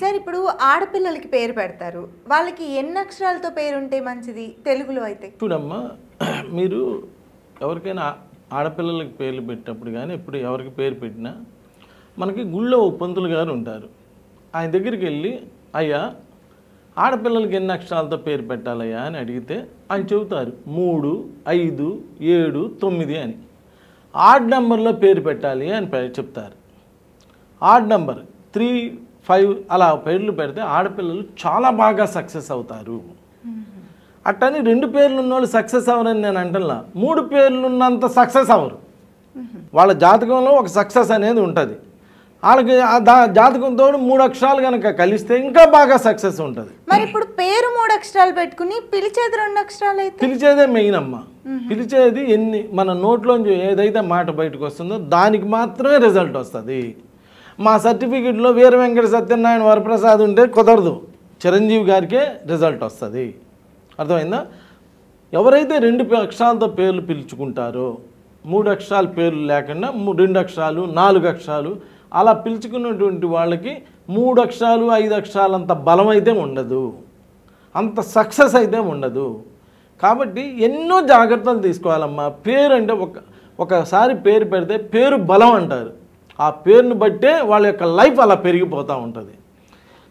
Sir ఇప్పుడు ఆడపిల్లలకి పేరు పెడతారు. వాళ్ళకి ఎన్ని అక్షరాలతో పేరు ఉంటే మంచిది తెలుగులో అయితే? చూడమ్మా, మీరు ఎవరికైనా ఆడపిల్లలకి పేర్లు పెట్టినప్పుడు కానీ ఇప్పుడు ఎవరికి పేరు పెట్టినా మనకి గుళ్ళో పంతులు గారు ఉంటారు. ఆయన దగ్గరికి వెళ్ళి, అయ్యా ఆడపిల్లలకి ఎన్ని అక్షరాలతో పేరు పెట్టాలయ్యా అని అడిగితే ఆయన చెబుతారు 3, 5, 7, 9 అని. ఆడ్ నెంబర్లో పేరు పెట్టాలి అని చెప్తారు. ఆడ్ నెంబర్ 3, 5 అలా పేర్లు పెడితే ఆడపిల్లలు చాలా బాగా సక్సెస్ అవుతారు. అట్టని 2 పేర్లు ఉన్నోళ్ళు సక్సెస్ అవ్వరని నేను అంటున్నా. 3 పేర్లు ఉన్నంత సక్సెస్ అవ్వరు. వాళ్ళ జాతకంలో ఒక సక్సెస్ అనేది ఉంటుంది. వాళ్ళకి జాతకంతో 3 అక్షరాలు కనుక కలిస్తే ఇంకా బాగా సక్సెస్ ఉంటుంది. మరి ఇప్పుడు పేరు 3 అక్షరాలు పెట్టుకుని పిలిచేది 2 అక్షరాలు అయితే? పిలిచేదే మెయిన్ అమ్మ. పిలిచేది మన నోట్లోంచి ఏదైతే మాట బయటకు వస్తుందో దానికి మాత్రమే రిజల్ట్ వస్తుంది. మా సర్టిఫికెట్లో వీర వెంకట సత్యనారాయణ వరప్రసాద్ ఉంటే కుదరదు, చిరంజీవి గారికే రిజల్ట్ వస్తుంది. అర్థమైందా? ఎవరైతే 2 అక్షరాలతో పేర్లు పిలుచుకుంటారో, 3 అక్షరాల పేర్లు లేకుండా 2 అక్షరాలు 4 అక్షరాలు అలా పిలుచుకున్నటువంటి వాళ్ళకి 3 అక్షరాలు 5 అక్షరాలు అంత బలం అయితే ఉండదు, అంత సక్సెస్ అయితే ఉండదు. కాబట్టి ఎన్నో జాగ్రత్తలు తీసుకోవాలమ్మా. పేరు అంటే ఒకసారి పేరు పెడితే పేరు బలం అంటారు. ఆ పేరును బట్టే వాళ్ళ యొక్క లైఫ్ అలా పెరిగిపోతూ ఉంటుంది.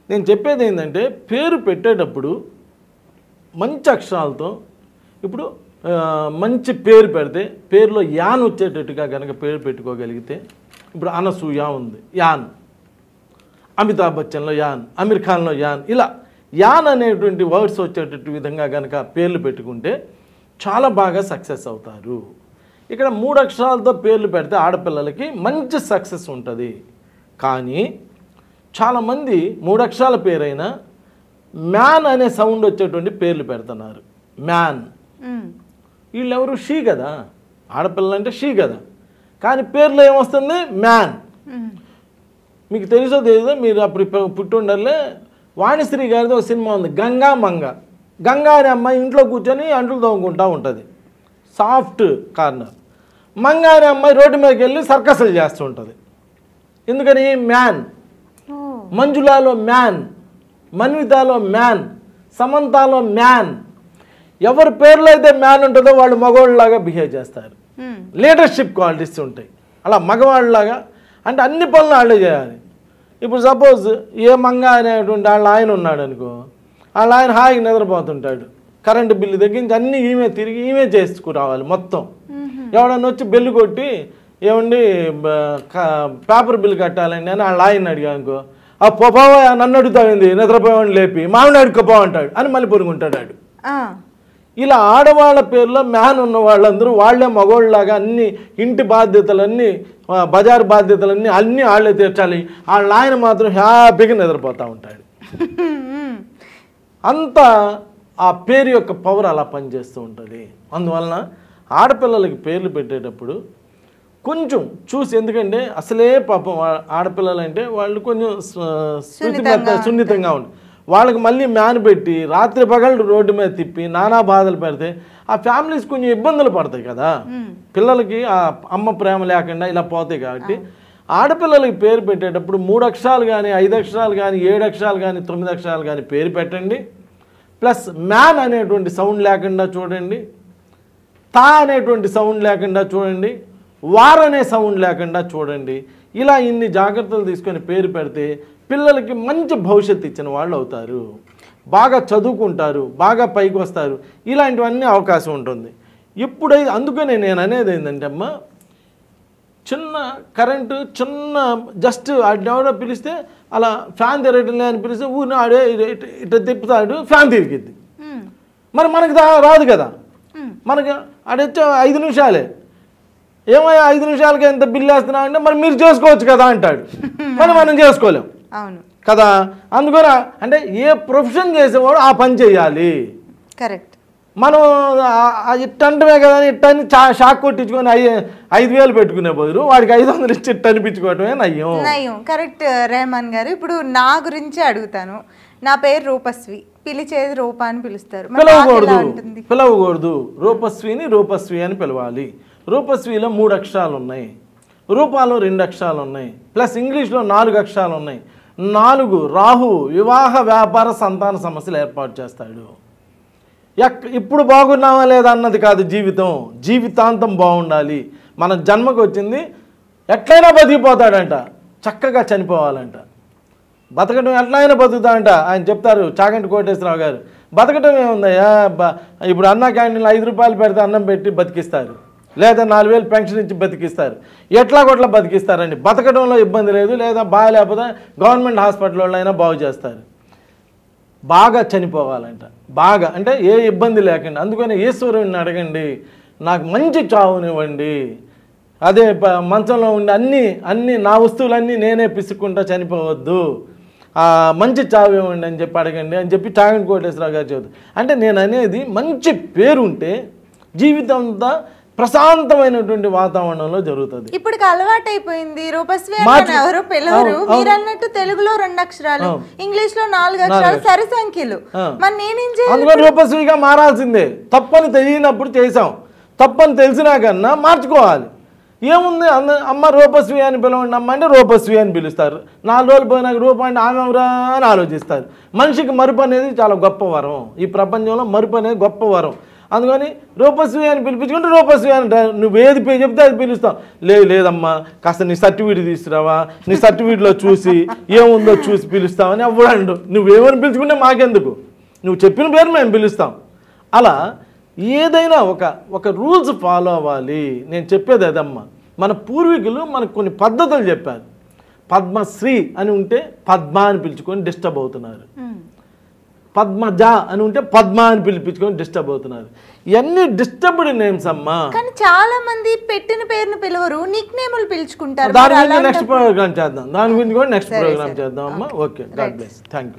నేను చెప్పేది ఏంటంటే, పేరు పెట్టేటప్పుడు మంచి అక్షరాలతో, ఇప్పుడు మంచి పేరు పెడితే పేరులో యాన్ వచ్చేటట్టుగా కనుక పేరు పెట్టుకోగలిగితే, ఇప్పుడు అనసూయ ఉంది, యాన్. అమితాబ్ బచ్చన్లో యాన్, అమీర్ ఖాన్లో యాన్, ఇలా యాన్ అనేటువంటి వర్డ్స్ వచ్చేటట్టు విధంగా కనుక పేర్లు పెట్టుకుంటే చాలా బాగా సక్సెస్ అవుతారు. ఇక్కడ 3 అక్షరాలతో పేర్లు పెడితే ఆడపిల్లలకి మంచి సక్సెస్ ఉంటుంది. కానీ చాలామంది 3 అక్షరాల పేరైనా మ్యాన్ అనే సౌండ్ వచ్చేటువంటి పేర్లు పెడుతున్నారు. మ్యాన్, వీళ్ళెవరు షీ కదా, ఆడపిల్లలు అంటే షీ కదా, కానీ పేర్లో ఏమొస్తుంది? మ్యాన్. మీకు తెలుసో తెలియదో, మీరు అప్పుడు పుట్టుండర్లే, వాణిశ్రీ గారితో ఒక సినిమా ఉంది, గంగా మంగ. గంగా అనే అమ్మాయి ఇంట్లో కూర్చొని అంట్లు తోముకుంటూ ఉంటుంది, సాఫ్ట్ కార్నర్. మంగ అనే అమ్మాయి రోడ్డు మీదకి వెళ్ళి సర్కస్లు చేస్తూ ఉంటుంది. ఎందుకని? మ్యాన్. మంజులాలో మ్యాన్, మన్వితాలో మ్యాన్, సమంతాలో మ్యాన్. ఎవరి పేర్లో అయితే మ్యాన్ ఉంటుందో వాళ్ళు మగవాళ్ళలాగా బిహేవ్ చేస్తారు. లీడర్షిప్ క్వాలిటీస్ ఉంటాయి. అలా మగవాళ్ళలాగా అంటే అన్ని పనులు వాళ్ళే చేయాలి. ఇప్పుడు సపోజ్ ఏ మంగ అనేటువంటి వాళ్ళ ఆయన ఉన్నాడు అనుకో, వాళ్ళ ఆయన హాయిగా నిద్రపోతుంటాడు, కరెంటు బిల్లు తగ్గించి అన్నీ ఈమె తిరిగి ఈమె చేసుకురావాలి మొత్తం. ఎవడన్నా వచ్చి బెల్లు కొట్టి, ఏమండి పేపర్ బిల్లు కట్టాలండి అని వాళ్ళ ఆయన అడిగా అనుకో, ఆ పోవా నన్ను అడుగుతావింది, నిద్రపోయాని లేపి మామిడి అడుక్కోపో అంటాడు అని మళ్ళీ పొరుగుంటాడు ఆడు. ఇలా ఆడవాళ్ళ పేర్లో మ్యాన్ ఉన్న వాళ్ళందరూ వాళ్ళే మగవాళ్ళలాగా అన్ని ఇంటి బాధ్యతలన్నీ, బజారు బాధ్యతలన్నీ అన్నీ వాళ్ళే తీర్చాలి. వాళ్ళ ఆయన మాత్రం హ్యాపీగా నిద్రపోతూ ఉంటాడు. అంతా ఆ పేరు యొక్క పవర్ అలా పనిచేస్తూ ఉంటుంది. అందువలన ఆడపిల్లలకి పేర్లు పెట్టేటప్పుడు కొంచెం చూసి, ఎందుకంటే అసలే పాపం ఆడపిల్లలు అంటే వాళ్ళు కొంచెం సున్నితంగా ఉంటుంది. వాళ్ళకి మళ్ళీ మ్యాన్ పెట్టి రాత్రి పగలు రోడ్డు మీద తిప్పి నానా బాధలు పెడితే ఆ ఫ్యామిలీస్ కొంచెం ఇబ్బందులు పడతాయి కదా. పిల్లలకి ఆ అమ్మ ప్రేమ లేకుండా ఇలా పోతాయి. కాబట్టి ఆడపిల్లలకి పేరు పెట్టేటప్పుడు 3 అక్షరాలు కానీ 5 అక్షరాలు కానీ 7 అక్షరాలు కానీ 9 అక్షరాలు కానీ పేరు పెట్టండి. ప్లస్ మ్యాన్ అనేటువంటి సౌండ్ లేకుండా చూడండి, తా అనేటువంటి సౌండ్ లేకుండా చూడండి, వార్ అనే సౌండ్ లేకుండా చూడండి. ఇలా ఇన్ని జాగ్రత్తలు తీసుకొని పేరు పెడితే పిల్లలకి మంచి భవిష్యత్తు ఇచ్చిన వాళ్ళు అవుతారు, బాగా చదువుకుంటారు, బాగా పైకి వస్తారు. ఇలాంటివన్నీ అవకాశం ఉంటుంది. ఎప్పుడైతే అందుకనే నేను అనేది ఏంటంటే అమ్మ, చిన్న కరెంటు చిన్న జస్ట్ ఎవడో పిలిస్తే అలా ఫ్యాన్ తిరగట్లే అని పిలిస్తే ఊరిని ఆడే ఇట్లా తిప్పుతాడు, ఫ్యాన్ తిరిగిద్ది. మరి మనకి రాదు కదా, మనకి ఆడొచ్చే 5 నిమిషాలే. ఏమయ్యా 5 నిమిషాలకి ఎంత బిల్లు వేస్తున్నావు అంటే, మరి మీరు చేసుకోవచ్చు కదా అంటాడు. కానీ మనం చేసుకోలేం కదా. అందుకని అంటే ఏ ప్రొఫెషన్ చేసేవాడు ఆ పని చేయాలి. కరెక్ట్. మనం ఇట్టంటమే కదా అని ఇట్టని షాక్ కొట్టించుకొని 5,000 పెట్టుకునే బదులు వాడికి 500 ఇచ్చి ఇట్ట అనిపించుకోవటమే నయ్యం. కరెక్ట్ రెహమాన్ గారు. ఇప్పుడు నా గురించి అడుగుతాను. నా పేరు రూపస్వి, పిలిచేది రూపా అని పిలుస్తారు. పిలవకూడదు. రూపస్వి అని పిలవాలి. రూపస్విలో 3 అక్షరాలు ఉన్నాయి, రూపాలో 2 అక్షరాలు ఉన్నాయి, ప్లస్ ఇంగ్లీష్లో 4 అక్షరాలు ఉన్నాయి. 4 రాహు వివాహ వ్యాపార సంతాన సమస్యలు ఏర్పాటు చేస్తాడు. ఇప్పుడు బాగున్నావా లేదా అన్నది కాదు జీవితం, జీవితాంతం బాగుండాలి. మన జన్మకు వచ్చింది ఎట్లయినా బతికిపోతాడంట, చక్కగా చనిపోవాలంట. బతకడం ఎట్లయినా బతుకుతాడంట. ఆయన చెప్తారు చాగంటి కోటేశ్వరరావు గారు, బతకటం ఏముందయ్యా, ఇప్పుడు అన్న క్యాంటీన్లో 5 రూపాయలు పెడితే అన్నం పెట్టి బతికిస్తారు, లేదా 4,000 పెన్షన్ ఇచ్చి బతికిస్తారు. ఎట్లా కొట్లా బతికిస్తారండి. బతకడంలో ఇబ్బంది లేదు, లేదా బాగా లేకపోతే గవర్నమెంట్ హాస్పిటల్లో అయినా బాగు చేస్తారు. బాగా చనిపోవాలంట, బాగా అంటే ఏ ఇబ్బంది లేకుండా. అందుకని ఈశ్వరుని అడగండి, నాకు మంచి చావునివ్వండి. అదే మంచంలో ఉండి అన్నీ నా వస్తువులన్నీ నేనే పిసుక్కుంటా చనిపోవద్దు, మంచి చావు ఇవ్వండి అని చెప్పి అడగండి అని చెప్పి చాగంటి కోటేశ్వరరావు గారు చెబుతారు. అంటే నేను అనేది మంచి పేరుంటే జీవితం అంతా ప్రశాంతమైనటువంటి వాతావరణంలో జరుగుతుంది. ఇప్పుడు అలవాటు అయిపోయింది. రూపశ్రీ ఎవరు పిలవరు, మీరు అన్నట్టు తెలుగులో 2 అక్షరాలు, ఇంగ్లీష్ లో 4 అక్షరాలు, సరి సంఖ్యలు. మరి నేనేం చేయాలి? అందుకని రూపశ్రీగా మారాల్సిందే. తప్పని తెలియనప్పుడు చేసాం, తప్పని తెలిసినా కన్నా మార్చుకోవాలి. ఏముంది, అమ్మ రూపశ్రీ అని పిలవండి అమ్మ అంటే రూపశ్రీ అని పిలుస్తారు. 4 రోజులు పోయినాక రూప అంటే ఆమె ఎవరా అని ఆలోచిస్తారు. మనిషికి మరుపు అనేది చాలా గొప్ప వరం. ఈ ప్రపంచంలో మరుపు అనేది గొప్ప వరం. అందుకని రూపశ్రీ అని పిలిపించుకుంటే రూపశ్రీ అని నువ్వు ఏది చెప్తే అది పిలుస్తావు. లేదమ్మా కాస్త నీ సర్టిఫికేట్ తీసుకురావా, నీ సర్టిఫికేట్లో చూసి ఏముందో చూసి పిలుస్తామని అవ్వడండు. నువ్వేమని పిలుచుకుంటే మాకెందుకు, నువ్వు చెప్పిన పేరు మేము పిలుస్తాం. అలా ఏదైనా ఒక రూల్స్ ఫాలో అవ్వాలి. నేను చెప్పేది అదమ్మా, మన పూర్వీకులు మనకు కొన్ని పద్ధతులు చెప్పారు. పద్మశ్రీ అని ఉంటే పద్మ అని పిలుచుకొని డిస్టర్బ్ అవుతున్నారు, పద్మజ అని ఉంటే పద్మ అని పిలిపించుకొని డిస్టర్బ్ అవుతున్నారు. ఇవన్నీ డిస్టర్బ్డ్ నేమ్స్ అమ్మా. కానీ చాలా మంది పెట్టిన పేరును పిలవరు, నిక్ నేములు పిలుచుకుంటారు. దాని గురించి నెక్స్ట్ ప్రోగ్రామ్ చేద్దాం, దాని గురించి కూడా నెక్స్ట్ ప్రోగ్రామ్ చేద్దాం అమ్మా. Okay, God bless, thank you.